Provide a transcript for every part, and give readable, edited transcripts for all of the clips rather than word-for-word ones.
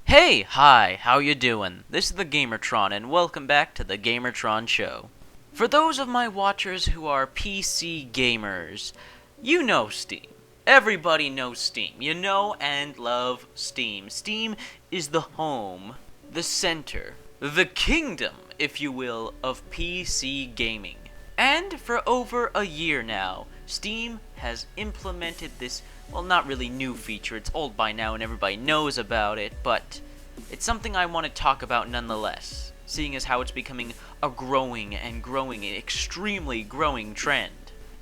Hey, hi, how you doing? This is the Gamertron, and welcome back to the Gamertron Show. For those of my watchers who are PC gamers, you know Steam. Everybody knows Steam. You know and love Steam. Steam is the home, the center, the kingdom, if you will, of PC gaming. And for over a year now, Steam has implemented this, well, not really new feature, it's old by now and everybody knows about it, but it's something I want to talk about nonetheless, seeing as how it's becoming a growing and extremely growing trend.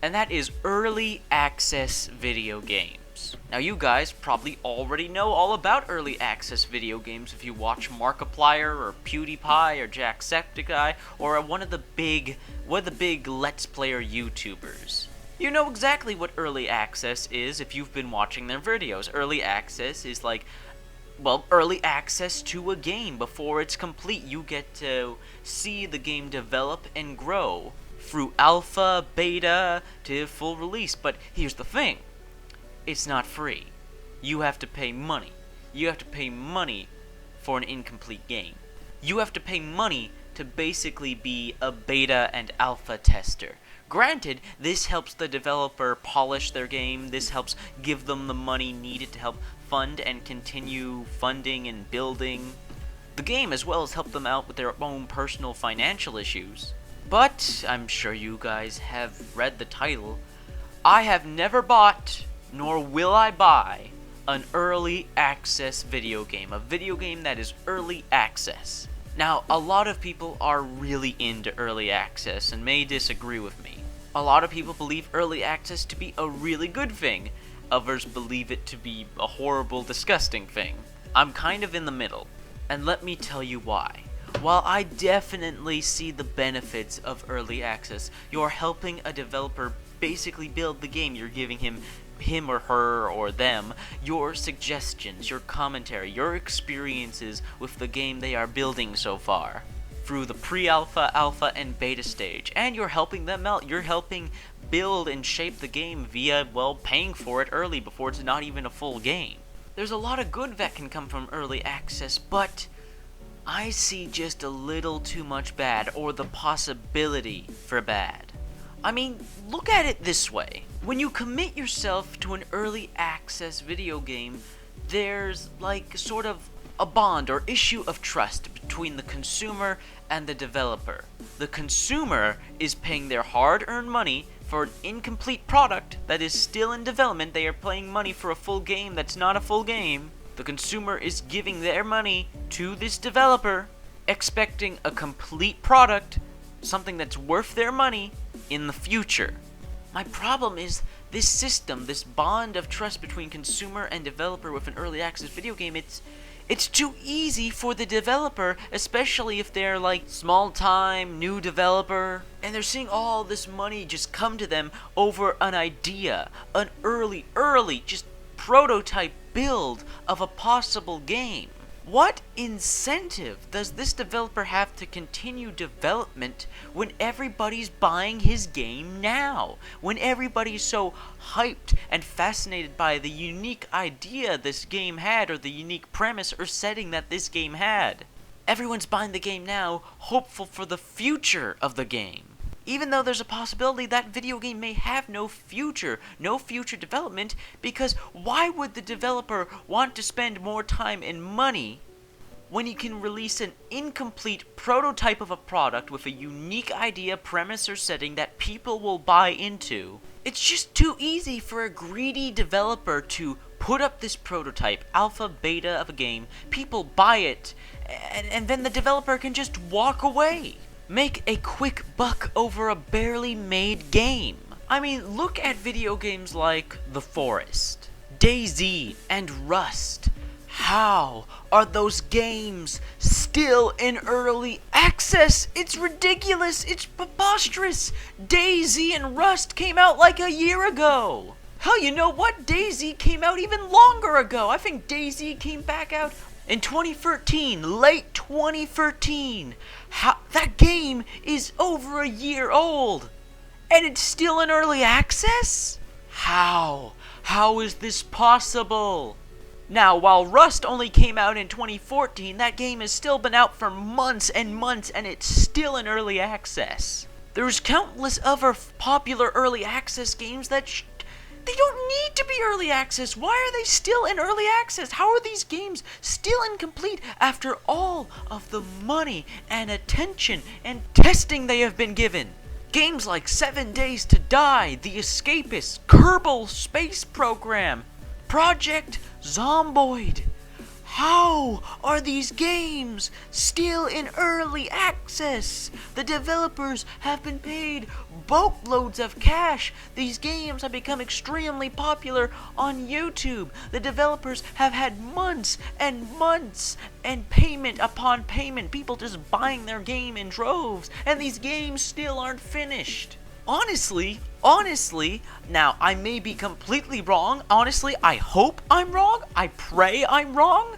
And that is early access video games. Now you guys probably already know all about early access video games if you watch Markiplier or PewDiePie or Jacksepticeye or one of the big Let's Player YouTubers. You know exactly what early access is if you've been watching their videos. Early access is like, well, early access to a game before it's complete. You get to see the game develop and grow through alpha, beta, to full release. But here's the thing. It's not free. You have to pay money. You have to pay money for an incomplete game. You have to pay money to basically be a beta and alpha tester. Granted, this helps the developer polish their game. This helps give them the money needed to help fund and continue funding and building the game, as well as help them out with their own personal financial issues. But I'm sure you guys have read the title. I have never bought, nor will I buy, an early access video game. A video game that is early access. Now, a lot of people are really into early access and may disagree with me. A lot of people believe early access to be a really good thing. Others believe it to be a horrible, disgusting thing. I'm kind of in the middle, and let me tell you why. While I definitely see the benefits of early access, you're helping a developer basically build the game. You're giving him or her or them your suggestions, your commentary, your experiences with the game they are building so far through the pre-alpha, alpha, and beta stage. And you're helping them out. You're helping build and shape the game via, well, paying for it early before it's not even a full game. There's a lot of good that can come from early access, but I see just a little too much bad, or the possibility for bad. I mean, look at it this way. When you commit yourself to an early access video game, there's like sort of a bond or issue of trust between the consumer and the developer. The consumer is paying their hard-earned money for an incomplete product that is still in development. They are paying money for a full game that's not a full game. The consumer is giving their money to this developer, expecting a complete product, something that's worth their money in the future. My problem is this system, this bond of trust between consumer and developer with an early access video game, it's too easy for the developer, especially if they're like small-time, new developer, and they're seeing all this money just come to them over an idea, an early, just prototype build of a possible game. What incentive does this developer have to continue development when everybody's buying his game now? When everybody's so hyped and fascinated by the unique idea this game had, or the unique premise or setting that this game had? Everyone's buying the game now, hopeful for the future of the game. Even though there's a possibility that video game may have no future development, because why would the developer want to spend more time and money when he can release an incomplete prototype of a product with a unique idea, premise, or setting that people will buy into? It's just too easy for a greedy developer to put up this prototype, alpha, beta of a game, people buy it, and then the developer can just walk away. Make a quick buck over a barely made game. I mean, look at video games like The Forest, DayZ, and Rust. How are those games still in early access? It's ridiculous. It's preposterous. DayZ and Rust came out like a year ago. Hell, you know what? DayZ came out even longer ago. I think DayZ came back out in 2013, late 2013. That game is over a year old, and it's still in early access? How? How is this possible? Now, while Rust only came out in 2014, that game has still been out for months and months, and it's still in early access. There's countless other popular early access games that they don't need to be early access. Why are they still in early access? How are these games still incomplete after all of the money and attention and testing they have been given? Games like 7 Days to Die, The Escapist, Kerbal Space Program, Project Zomboid. How are these games still in early access? The developers have been paid boatloads of cash. These games have become extremely popular on YouTube. The developers have had months and months and payment upon payment. People just buying their game in droves, and these games still aren't finished. Honestly, now I may be completely wrong. Honestly, I hope I'm wrong. I pray I'm wrong.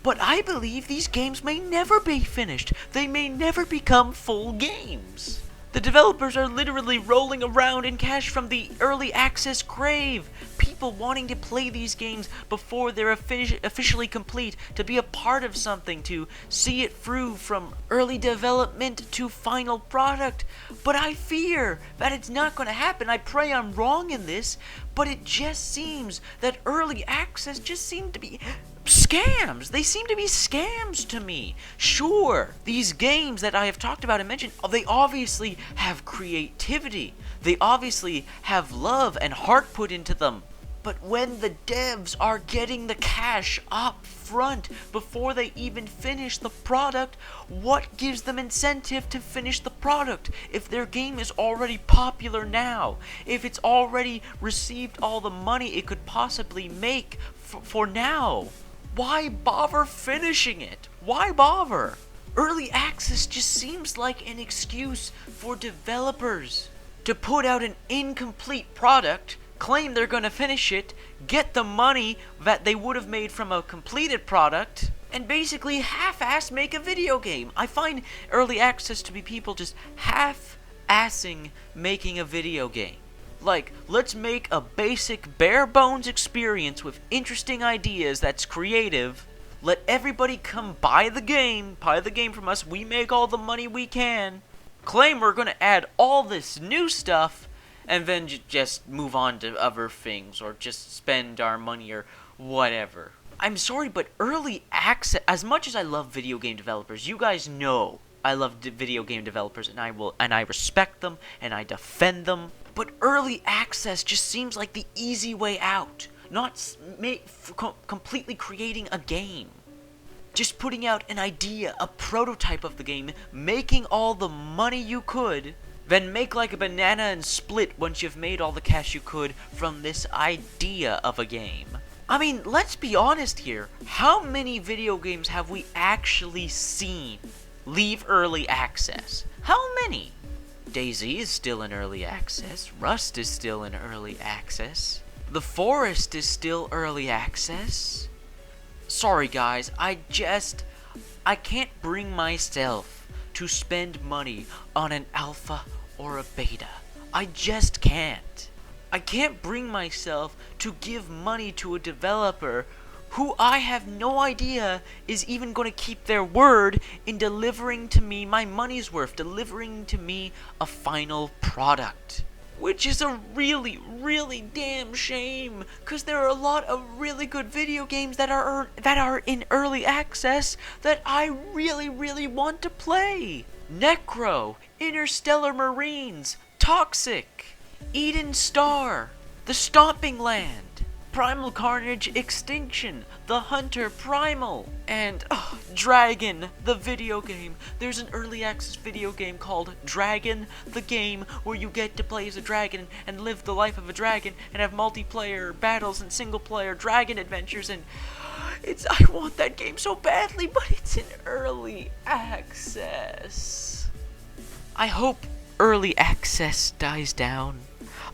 But I believe these games may never be finished. They may never become full games. The developers are literally rolling around in cash from the early access grave. People wanting to play these games before they're officially complete, to be a part of something, to see it through from early development to final product. But I fear that it's not going to happen. I pray I'm wrong in this, but it just seems that early access just seemed to be scams. They seem to be scams to me. Sure, these games that I have talked about and mentioned, they obviously have creativity. They obviously have love and heart put into them. But when the devs are getting the cash up front before they even finish the product, what gives them incentive to finish the product if their game is already popular now? If it's already received all the money it could possibly make for now? Why bother finishing it? Why bother? Early access just seems like an excuse for developers to put out an incomplete product, claim they're going to finish it, get the money that they would have made from a completed product, and basically half-ass make a video game. I find early access to be people just half-assing making a video game. Like, let's make a basic, bare-bones experience with interesting ideas that's creative. Let everybody come buy the game from us, we make all the money we can, claim we're gonna add all this new stuff, and then just move on to other things, or just spend our money, or whatever. I'm sorry, but early access, as much as I love video game developers, you guys know I love video game developers, and I respect them, and I defend them. But early access just seems like the easy way out. Not completely creating a game. Just putting out an idea, a prototype of the game, making all the money you could, then make like a banana and split once you've made all the cash you could from this idea of a game. I mean, let's be honest here. How many video games have we actually seen leave early access? How many? DayZ is still in early access. Rust is still in early access. The Forest is still early access. Sorry guys, I can't bring myself to spend money on an alpha or a beta. I just can't. I can't bring myself to give money to a developer who I have no idea is even going to keep their word in delivering to me my money's worth, delivering to me a final product. Which is a really, really damn shame, because there are a lot of really good video games that are in early access that I really, really want to play. Necro, Interstellar Marines, Toxic, Eden Star, The Stomping Land, Primal Carnage Extinction, The Hunter Primal, and Dragon, the video game. There's an early access video game called Dragon, the game, where you get to play as a dragon and live the life of a dragon and have multiplayer battles and single player dragon adventures, and I want that game so badly, but it's in early access. I hope early access dies down.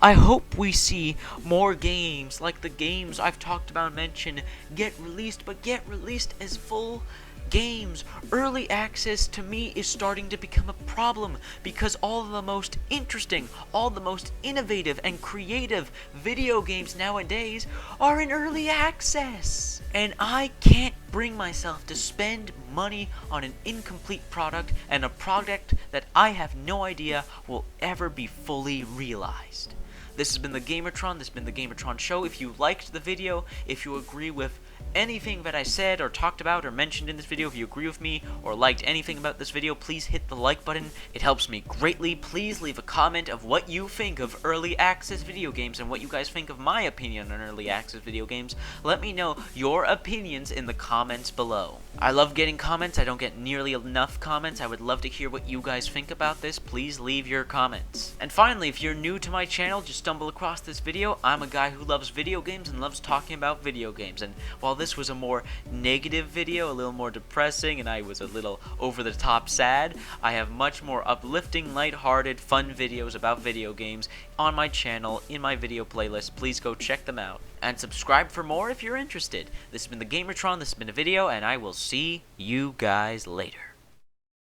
I hope we see more games like the games I've talked about and mentioned get released, but get released as full games, early access to me is starting to become a problem because all of the most interesting, all the most innovative and creative video games nowadays are in early access. And I can't bring myself to spend money on an incomplete product and a product that I have no idea will ever be fully realized. This has been the Gamertron. This has been the Gamertron Show. If you liked the video, if you agree with anything that I said or talked about or mentioned in this video, if you agree with me or liked anything about this video, please hit the like button. It helps me greatly. Please leave a comment of what you think of early access video games and what you guys think of my opinion on early access video games. Let me know your opinions in the comments below. I love getting comments. I don't get nearly enough comments. I would love to hear what you guys think about this. Please leave your comments. And finally, if you're new to my channel, just stumble across this video, I'm a guy who loves video games and loves talking about video games. And while this was a more negative video, a little more depressing, and I was a little over-the-top sad, I have much more uplifting, lighthearted, fun videos about video games on my channel, in my video playlist. Please go check them out. And subscribe for more if you're interested. This has been the Gamertron, this has been a video, and I will see you guys later.